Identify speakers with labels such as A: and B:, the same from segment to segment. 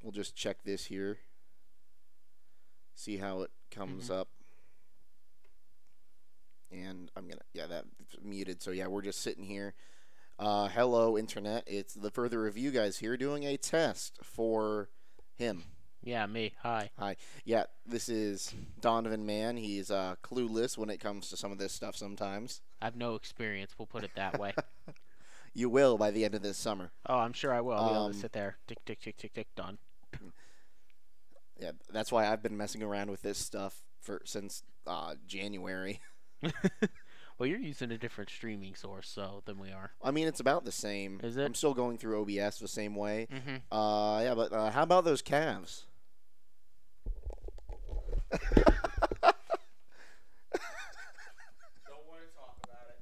A: We'll just check this here. See how it comes up. And I'm going to, yeah, that's muted. So, yeah, we're just sitting here. Hello, Internet. It's the Further Review guys here doing a test for him.
B: Yeah, me. Hi.
A: Hi. Yeah, this is Donovan Mann. He's clueless when it comes to some of this stuff sometimes.
B: I have no experience. We'll put it that way.
A: You will by the end of this summer.
B: Oh, I'm sure I will. I'll be able to sit there. Tick, tick, tick, tick, tick, done.
A: Yeah, that's why I've been messing around with this stuff since January.
B: Well, you're using a different streaming source than we are.
A: I mean, it's about the same.
B: Is it?
A: I'm still going through OBS the same way.
B: Mm-hmm.
A: Yeah, but how about those Cavs?
B: Don't want to talk about it.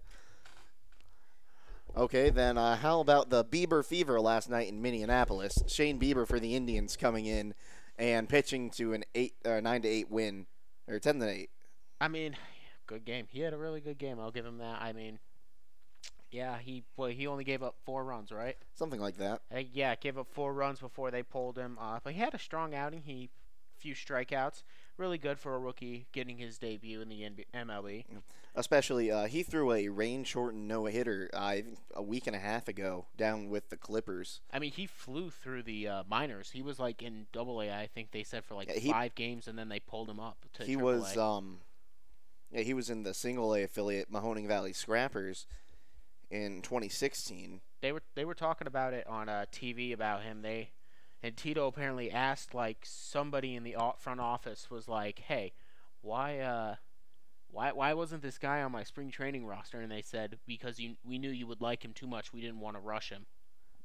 A: Okay, then how about the Bieber fever last night in Minneapolis? Shane Bieber for the Indians coming in and pitching to an 9-8 win, or 10-8.
B: I mean, good game. He had a really good game. I'll give him that. I mean, yeah, he only gave up 4 runs, right?
A: Something like that.
B: Yeah, gave up 4 runs before they pulled him. But he had a strong outing. Few strikeouts. Really good for a rookie getting his debut in the MLB.
A: Especially, he threw a rain-shortened no-hitter a week and a half ago down with the Clippers.
B: I mean, he flew through the minors. He was like in Double-A, I think they said for like
A: Yeah,
B: 5 games, and then they pulled him up to
A: He
B: Triple-A.
A: was he was in the Single-A affiliate Mahoning Valley Scrappers in 2016.
B: They were talking about it on TV about him. And Tito apparently asked, like, somebody in the front office was like, "Hey, why wasn't this guy on my spring training roster?" And they said, "Because we knew you would like him too much. We didn't want to rush him."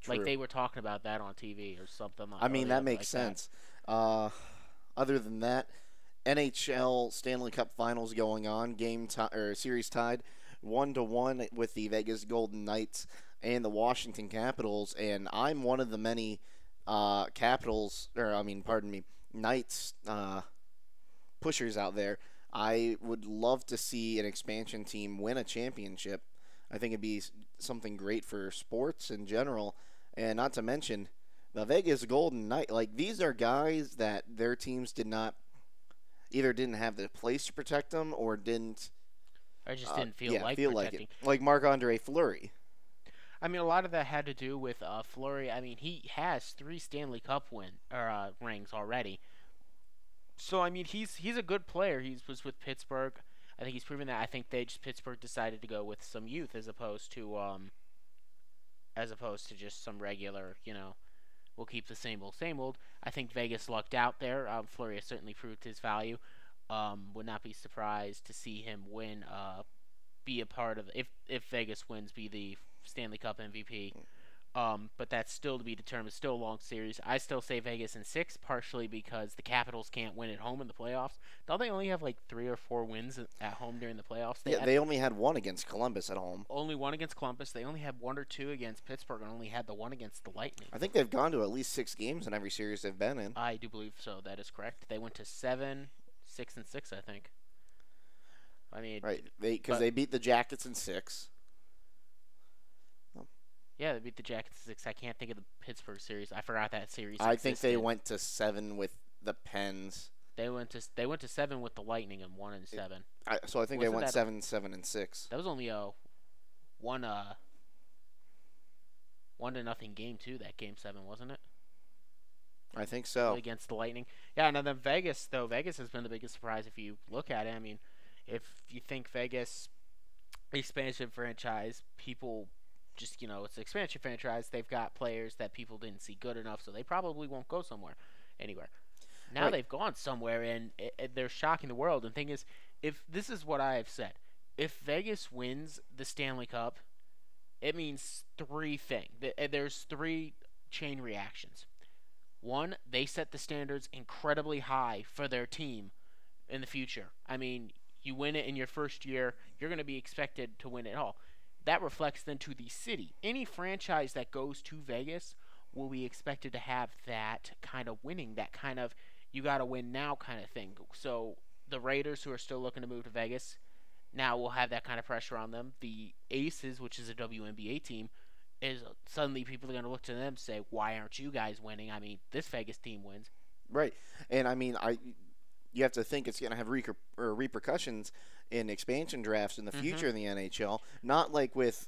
A: True.
B: Like they were talking about that on TV or something.
A: I mean, that makes sense. Other than that, NHL Stanley Cup Finals going on. Series tied 1-1 with the Vegas Golden Knights and the Washington Capitals. And I'm one of the many Knights pushers out there. I would love to see an expansion team win a championship. I think it'd be something great for sports in general, and not to mention the Vegas Golden Knights. Like, these are guys that their teams didn't have the place to protect them or didn't.
B: I just didn't feel like
A: protecting.
B: like it.
A: Like Marc-Andre Fleury.
B: I mean, a lot of that had to do with Fleury. I mean, he has 3 Stanley Cup rings already. So I mean, he's a good player. He was with Pittsburgh. I think he's proven that. I think Pittsburgh decided to go with some youth as opposed to just some regular, we'll keep the same old. I think Vegas lucked out there. Fleury has certainly proved his value. Would not be surprised to see him win. Be a part of if Vegas wins, be the Stanley Cup MVP. But that's still to be determined. Still a long series. I still say Vegas in 6, partially because the Capitals can't win at home in the playoffs. Don't they only have like 3 or 4 wins at home during the playoffs?
A: They only had 1 against Columbus at home.
B: Only 1 against Columbus. They only had 1 or 2 against Pittsburgh, and only had the 1 against the Lightning.
A: I think they've gone to at least 6 games in every series they've been in.
B: I do believe so. That is correct. They went to 7, 6, and 6, I think. I mean,
A: right? Because they beat the Jackets in 6.
B: Yeah, they beat the Jackets 6. I can't think of the Pittsburgh series. I forgot that series.
A: I think they went to 7 with the Pens.
B: They went to 7 with the Lightning and 1 and 7.
A: So I think they went 7, 7, and 6.
B: That was only a 1-0 game too. That game 7, wasn't it?
A: I think so.
B: Against the Lightning. Yeah, and then Vegas has been the biggest surprise if you look at it. I mean, if you think Vegas expansion franchise, people just, it's an expansion franchise. They've got players that people didn't see good enough, so they probably won't go anywhere. Now they've gone somewhere, and they're shocking the world. And the thing is, if this is what I have said, if Vegas wins the Stanley Cup, it means 3 things. There's 3 chain reactions. 1, they set the standards incredibly high for their team in the future. I mean, you win it in your first year, you're going to be expected to win it all. That reflects then to the city. Any franchise that goes to Vegas will be expected to have that kind of winning, that kind of you got to win now kind of thing. So the Raiders, who are still looking to move to Vegas, now will have that kind of pressure on them. The Aces, which is a WNBA team, is suddenly people are going to look to them and say, "Why aren't you guys winning?" I mean, this Vegas team wins.
A: Right. And I mean, you have to think it's going to have repercussions in expansion drafts in the
B: Mm-hmm.
A: future in the NHL. Not like with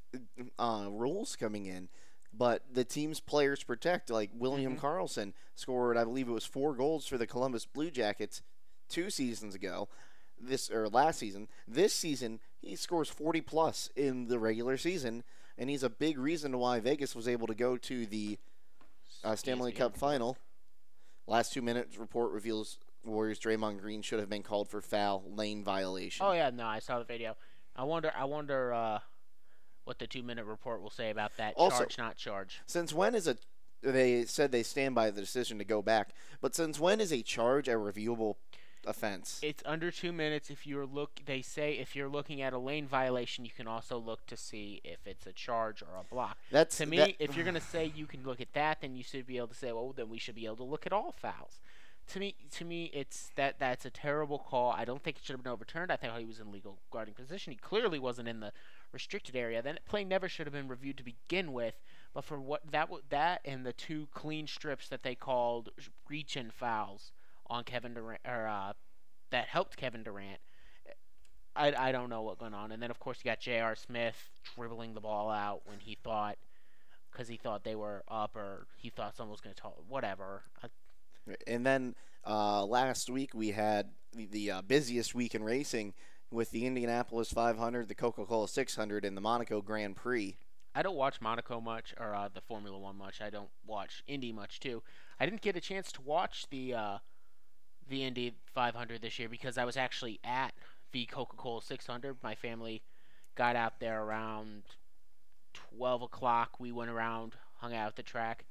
A: rules coming in, but the team's players protect. Like William
B: Mm-hmm.
A: Karlsson scored, I believe it was 4 goals for the Columbus Blue Jackets 2 seasons ago. This or last season. This season, he scores 40 plus in the regular season, and he's a big reason why Vegas was able to go to the Stanley
B: ESPN
A: Cup
B: report.
A: final. Last 2 minutes report reveals Warriors Draymond Green should have been called for foul lane
B: Oh
A: violation.
B: yeah, no, I saw the video. I wonder what the 2 minute report will say about that
A: Also,
B: charge, not charge.
A: since when is a they said they stand by the decision to go back, but since when is a charge a reviewable offense?
B: It's under 2 minutes. If you're look, they say if you're looking at a lane violation, you can also look to see if it's a charge or a block.
A: That's
B: To
A: that.
B: me, if you're gonna say you can look at that, then you should be able to say, well, then we should be able to look at all fouls. To me, it's that's a terrible call. I don't think it should have been overturned. I think he was in legal guarding position. He clearly wasn't in the restricted area. Then play never should have been reviewed to begin with. But for what that and the two clean strips that they called reach-in fouls on Kevin Durant or that helped Kevin Durant. I don't know what went on. And then of course you got J.R. Smith dribbling the ball out when he thought because he thought they were up or he thought someone was going to talk whatever.
A: And then last week we had the busiest week in racing with the Indianapolis 500, the Coca-Cola 600, and the Monaco Grand Prix.
B: I don't watch Monaco much or the Formula One much. I don't watch Indy much too. I didn't get a chance to watch the Indy 500 this year because I was actually at the Coca-Cola 600. My family got out there around 12 o'clock. We went around, hung out at the track,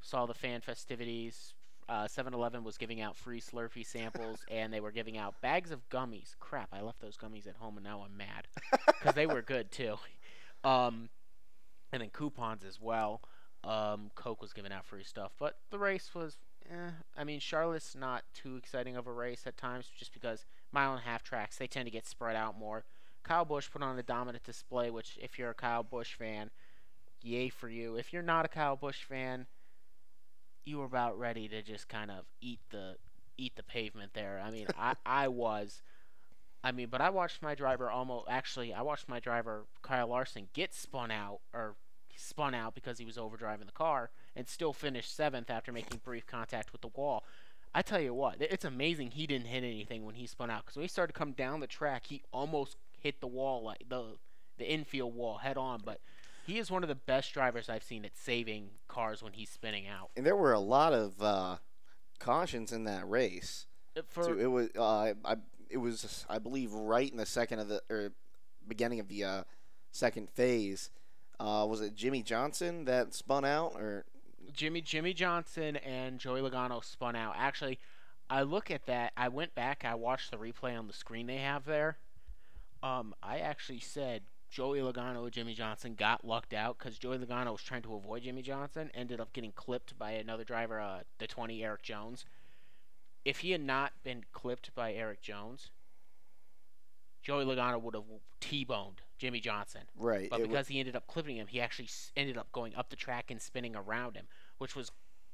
B: saw the fan festivities. 7-Eleven was giving out free Slurpee samples, and they were giving out bags of gummies. Crap, I left those gummies at home, and now I'm mad because they were good too. Um, and then coupons as well. Coke was giving out free stuff, but the race was. I mean, Charlotte's not too exciting of a race at times, just because mile-and-a-half tracks they tend to get spread out more. Kyle Busch put on a dominant display, which if you're a Kyle Busch fan, yay for you. If you're not a Kyle Busch fan, you were about ready to just kind of eat the pavement there. I mean, I was. I mean, but I watched my driver almost. Actually, I watched my driver Kyle Larson get spun out because he was overdriving the car, and still finished seventh after making brief contact with the wall. I tell you what, it's amazing he didn't hit anything when he spun out. Because when he started to come down the track, he almost hit the wall, like the infield wall, head on. But he is one of the best drivers I've seen at saving cars when he's spinning out.
A: And there were a lot of cautions in that race.
B: For
A: Too. It was I believe right in the second of the or beginning of the second phase. Was it Jimmy Johnson that spun out or
B: Jimmy Johnson and Joey Logano spun out. Actually, I look at that. I went back. I watched the replay on the screen they have there. I actually said Joey Logano and Jimmy Johnson got lucked out because Joey Logano was trying to avoid Jimmy Johnson, ended up getting clipped by another driver, the 20 Eric Jones. If he had not been clipped by Eric Jones, Joey Logano would have T-boned Jimmy Johnson.
A: right?
B: But because he ended up clipping him, he actually ended up going up the track and spinning around him, which was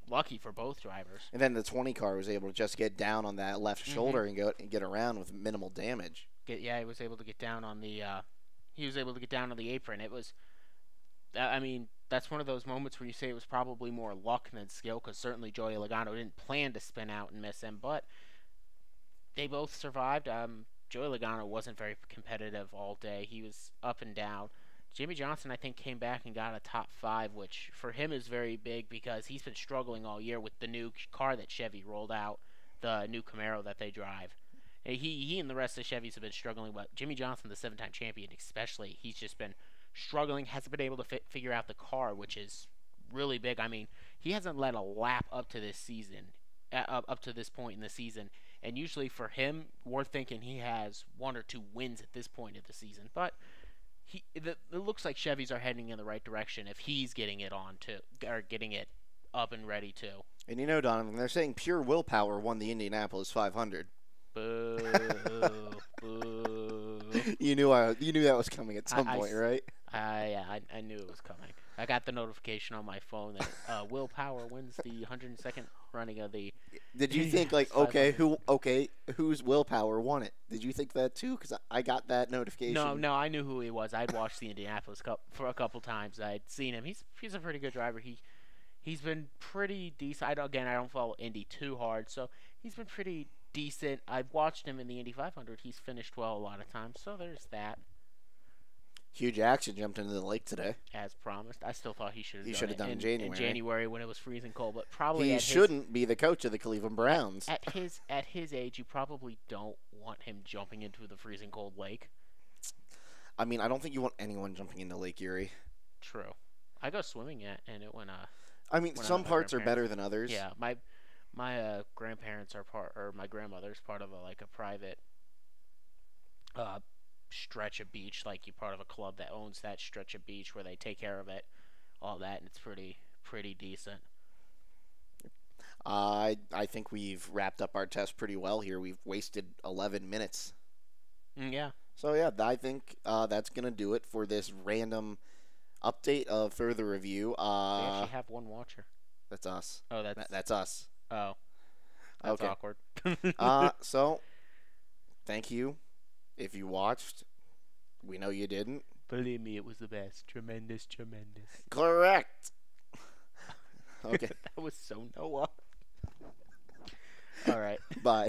B: lucky for both drivers.
A: And then the 20 car was able to just get down on that left shoulder and go and get around with minimal damage.
B: Yeah, he was able to get down on the apron. It was, I mean, that's one of those moments where you say it was probably more luck than skill, because certainly Joey Logano didn't plan to spin out and miss him, but they both survived. Joey Logano wasn't very competitive all day. He was up and down. Jimmy Johnson, I think, came back and got a top 5, which for him is very big because he's been struggling all year with the new car that Chevy rolled out, the new Camaro that they drive. He and the rest of the Chevys have been struggling, but Jimmy Johnson, the 7-time champion especially, he's just been struggling, hasn't been able to figure out the car, which is really big. I mean, he hasn't led a lap up to this season, up to this point in the season, and usually for him, we're thinking he has 1 or 2 wins at this point of the season, but it looks like Chevys are heading in the right direction if he's getting it on to or getting it up and ready too.
A: And you know, Donovan, they're saying pure willpower won the Indianapolis 500.
B: Boo, boo.
A: You knew that was coming at some point, right?
B: I knew it was coming. I got the notification on my phone that Will Power wins the 102nd running of the
A: Did you think like,
B: 500.
A: whose willpower won it? Did you think that too? Because I got that notification.
B: No, I knew who he was. I'd watched the Indianapolis Cup for a couple times. I'd seen him. He's a pretty good driver. He's been pretty decent. I don't follow Indy too hard, so he's been pretty decent. I've watched him in the Indy 500. He's finished well a lot of times, so there's that.
A: Hugh Jackson jumped into the lake today.
B: As promised, I still thought he should have
A: done it
B: in
A: in
B: January when it was freezing cold, but probably
A: He shouldn't be the coach of the Cleveland Browns.
B: at his age, you probably don't want him jumping into the freezing cold lake.
A: I mean, I don't think you want anyone jumping into Lake Erie.
B: True. I go swimming and it went
A: I mean,
B: when
A: some
B: my
A: parts are
B: grandparents-
A: better than others.
B: Yeah, my grandparents are my grandmother's part of a private stretch of beach, like you're part of a club that owns that stretch of beach where they take care of it, all that, and it's pretty decent.
A: I think we've wrapped up our test pretty well here. We've wasted 11 minutes.
B: Yeah.
A: So yeah, I think that's gonna do it for this random update of further review.
B: We actually have one watcher.
A: That's us.
B: Oh,
A: That's us.
B: oh, that's
A: Okay.
B: awkward.
A: So thank you if you watched. We know you didn't.
B: Believe me, it was the best. Tremendous.
A: Correct. Okay.
B: That was so Noah. All right.
A: Bye.